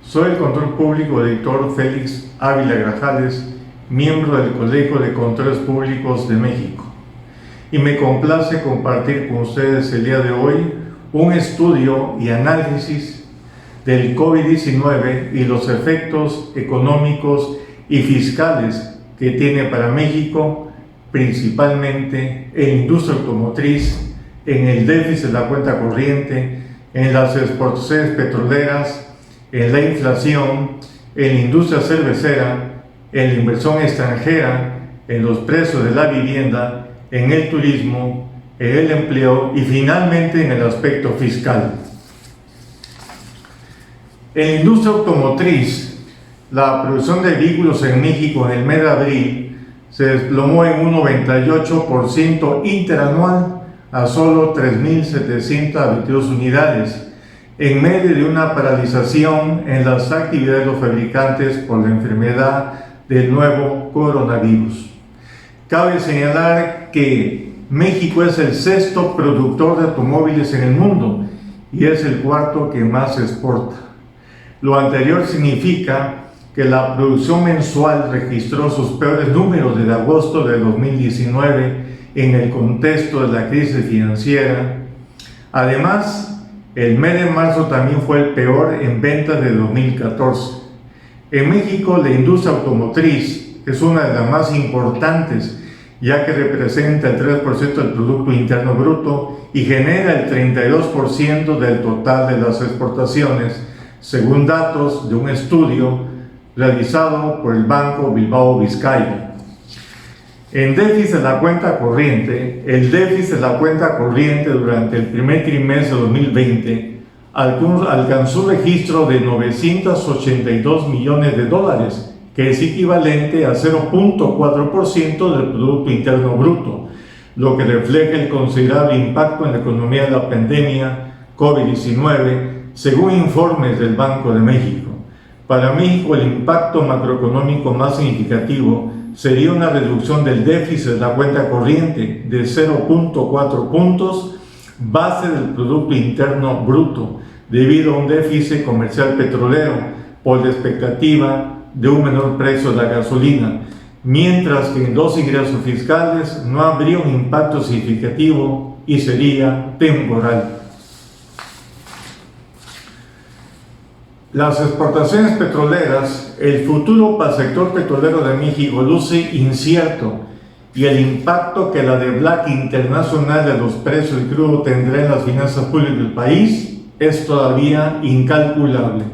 Soy el contador público editor Félix Ávila Grajales, miembro del Colegio de Contadores Públicos de México. Y me complace compartir con ustedes el día de hoy un estudio y análisis del COVID-19 y los efectos económicos y fiscales que tiene para México, principalmente en la industria automotriz, en el déficit de la cuenta corriente, en las exportaciones petroleras, en la inflación, en la industria cervecera, en la inversión extranjera, en los precios de la vivienda, en el turismo, en el empleo y finalmente en el aspecto fiscal. En la industria automotriz, la producción de vehículos en México en el mes de abril se desplomó en un 98% interanual a solo 3.722 unidades, en medio de una paralización en las actividades de los fabricantes por la enfermedad del nuevo coronavirus. Cabe señalar que México es el sexto productor de automóviles en el mundo y es el cuarto que más exporta. Lo anterior significa que la producción mensual registró sus peores números desde agosto de 2019 en el contexto de la crisis financiera. Además, el mes de marzo también fue el peor en ventas de 2014. En México, la industria automotriz es una de las más importantes, ya que representa el 3% del Producto Interno Bruto y genera el 32% del total de las exportaciones, según datos de un estudio realizado por el Banco Bilbao Vizcaya. En déficit de la cuenta corriente, el déficit de la cuenta corriente durante el primer trimestre de 2020 alcanzó un registro de 982 millones de dólares, que es equivalente a 0.4% del Producto Interno Bruto, lo que refleja el considerable impacto en la economía de la pandemia COVID-19, según informes del Banco de México. Para México, el impacto macroeconómico más significativo sería una reducción del déficit de la cuenta corriente de 0.4 puntos base del Producto Interno Bruto, debido a un déficit comercial petrolero por la expectativa de un menor precio de la gasolina, mientras que en los ingresos fiscales no habría un impacto significativo y sería temporal. Las exportaciones petroleras, el futuro para el sector petrolero de México luce incierto y el impacto que la debacle internacional de los precios del crudo tendrá en las finanzas públicas del país es todavía incalculable.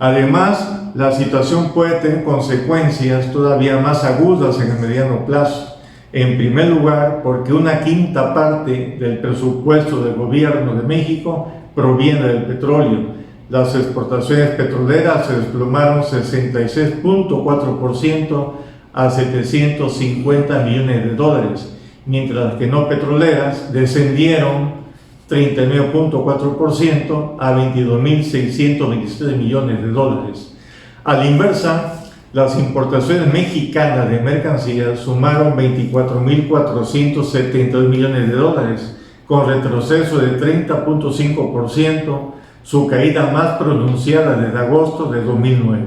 Además, la situación puede tener consecuencias todavía más agudas en el mediano plazo. En primer lugar, porque una quinta parte del presupuesto del gobierno de México proviene del petróleo. Las exportaciones petroleras se desplomaron 66.4% a 750 millones de dólares, mientras que no petroleras descendieron 39.4% a 22.627 millones de dólares. A la inversa, las importaciones mexicanas de mercancías sumaron 24.472 millones de dólares, con retroceso de 30.5%, su caída más pronunciada desde agosto de 2009.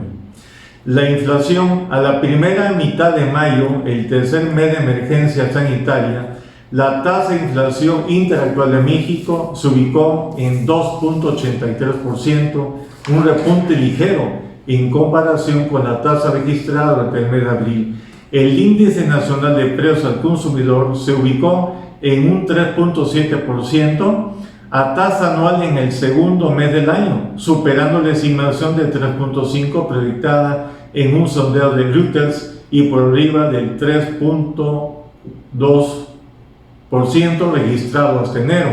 La inflación a la primera mitad de mayo, el tercer mes de emergencia sanitaria, la tasa de inflación interanual de México se ubicó en 2.83%, un repunte ligero en comparación con la tasa registrada durante el mes de abril. El índice nacional de precios al consumidor se ubicó en un 3.7%, a tasa anual en el segundo mes del año, superando la estimación de 3.5 proyectada en un sondeo de Reuters y por arriba del 3.2% registrado hasta enero,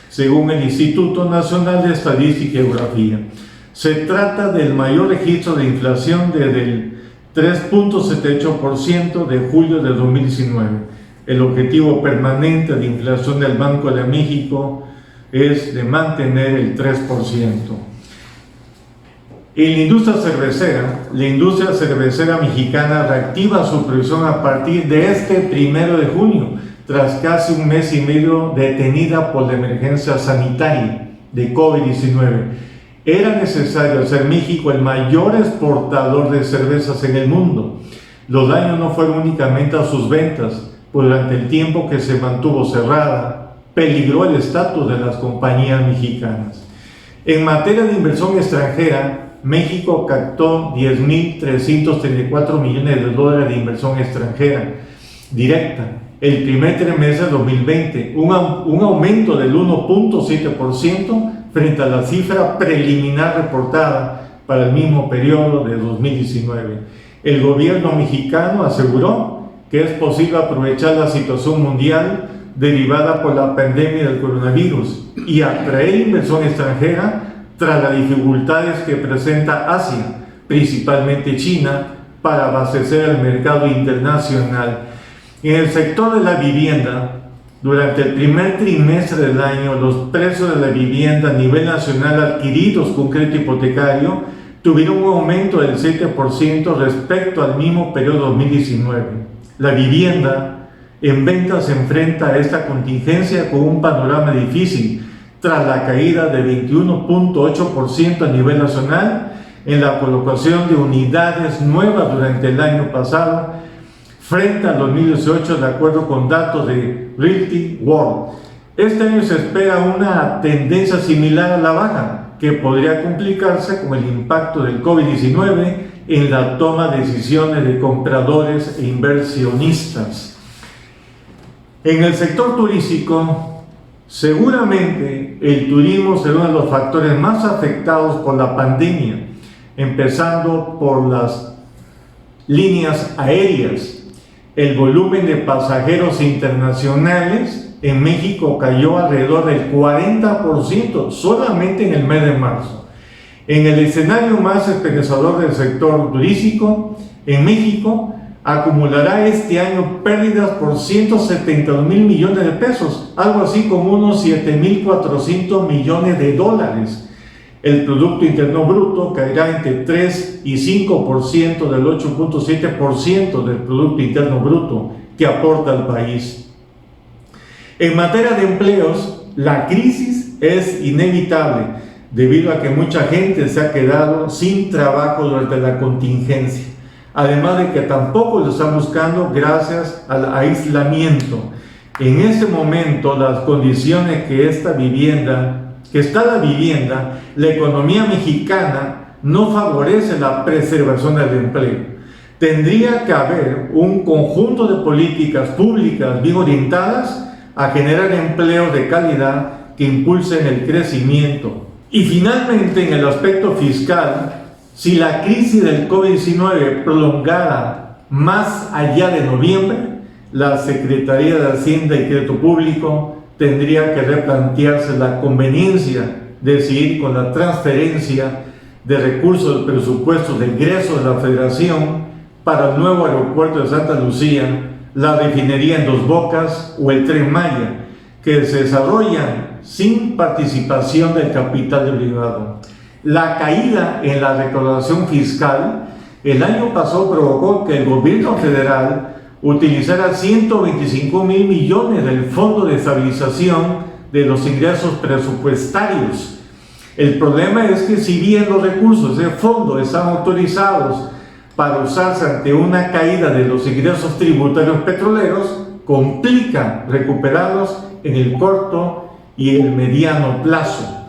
según el Instituto Nacional de Estadística y Geografía. Se trata del mayor registro de inflación desde el 3.78% de julio de 2019. El objetivo permanente de inflación del Banco de México es de mantener el 3%. En la industria cervecera mexicana reactiva su producción a partir de este 1 de junio, tras casi un mes y medio detenida por la emergencia sanitaria de COVID-19. Era necesario hacer México el mayor exportador de cervezas en el mundo. Los daños no fueron únicamente a sus ventas, pues durante el tiempo que se mantuvo cerrada, peligró el estatus de las compañías mexicanas. En materia de inversión extranjera, México captó 10.334 millones de dólares de inversión extranjera directa el primer trimestre de 2020, un aumento del 1.7% frente a la cifra preliminar reportada para el mismo periodo de 2019. El gobierno mexicano aseguró que es posible aprovechar la situación mundial derivada por la pandemia del coronavirus y atraer inversión extranjera tras las dificultades que presenta Asia, principalmente China, para abastecer el mercado internacional. En el sector de la vivienda, durante el primer trimestre del año, los precios de la vivienda a nivel nacional adquiridos con crédito hipotecario tuvieron un aumento del 7% respecto al mismo periodo 2019. La vivienda en venta se enfrenta a esta contingencia con un panorama difícil, tras la caída de 21.8% a nivel nacional en la colocación de unidades nuevas durante el año pasado, frente al 2018, de acuerdo con datos de Realty World. Este año se espera una tendencia similar a la baja, que podría complicarse con el impacto del COVID-19 en la toma de decisiones de compradores e inversionistas. En el sector turístico, seguramente el turismo será uno de los factores más afectados por la pandemia, empezando por las líneas aéreas. El volumen de pasajeros internacionales en México cayó alrededor del 40% solamente en el mes de marzo. En el escenario más esperanzador del sector turístico, en México acumulará este año pérdidas por 172 mil millones de pesos, algo así como unos 7.400 millones de dólares. El Producto Interno Bruto caerá entre 3 y 5% del 8.7% del Producto Interno Bruto que aporta al país. En materia de empleos, la crisis es inevitable debido a que mucha gente se ha quedado sin trabajo durante la contingencia, además de que tampoco lo están buscando gracias al aislamiento. En este momento, las condiciones que está la vivienda, la economía mexicana no favorece la preservación del empleo. Tendría que haber un conjunto de políticas públicas bien orientadas a generar empleos de calidad que impulsen el crecimiento. Y finalmente, en el aspecto fiscal, si la crisis del COVID-19 prolongara más allá de noviembre, la Secretaría de Hacienda y Crédito Público tendría que replantearse la conveniencia de seguir con la transferencia de recursos del presupuesto de ingresos de la Federación para el nuevo aeropuerto de Santa Lucía, la refinería en Dos Bocas o el Tren Maya, que se desarrollan sin participación del capital privado. La caída en la recaudación fiscal el año pasado provocó que el gobierno federal utilizara 125 mil millones del Fondo de Estabilización de los Ingresos Presupuestarios. El problema es que si bien los recursos del fondo están autorizados para usarse ante una caída de los ingresos tributarios petroleros, complica recuperarlos en el corto y el mediano plazo.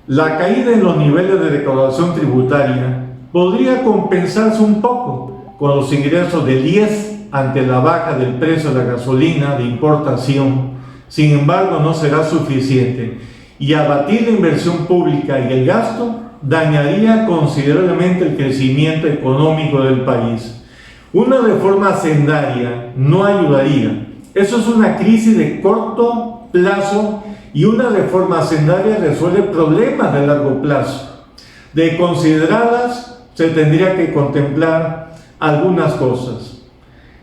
La caída en los niveles de recaudación tributaria podría compensarse un poco con los ingresos del IES ante la baja del precio de la gasolina de importación. Sin embargo, no será suficiente y abatir la inversión pública y el gasto dañaría considerablemente el crecimiento económico del país. Una reforma hacendaria no ayudaría. Eso es una crisis de corto plazo y una reforma hacendaria resuelve problemas de largo plazo. De consideradas, se tendría que contemplar algunas cosas: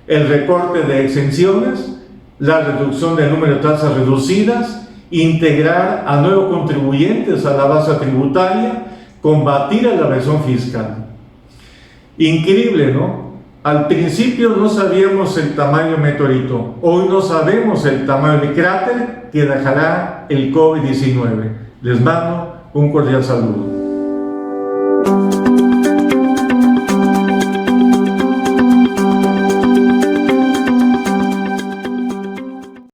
el recorte de exenciones, la reducción del número de tasas reducidas, integrar a nuevos contribuyentes a la base tributaria, combatir la evasión fiscal. Increíble, ¿no? Al principio no sabíamos el tamaño del meteorito, hoy no sabemos el tamaño del cráter que dejará el COVID-19. Les mando un cordial saludo.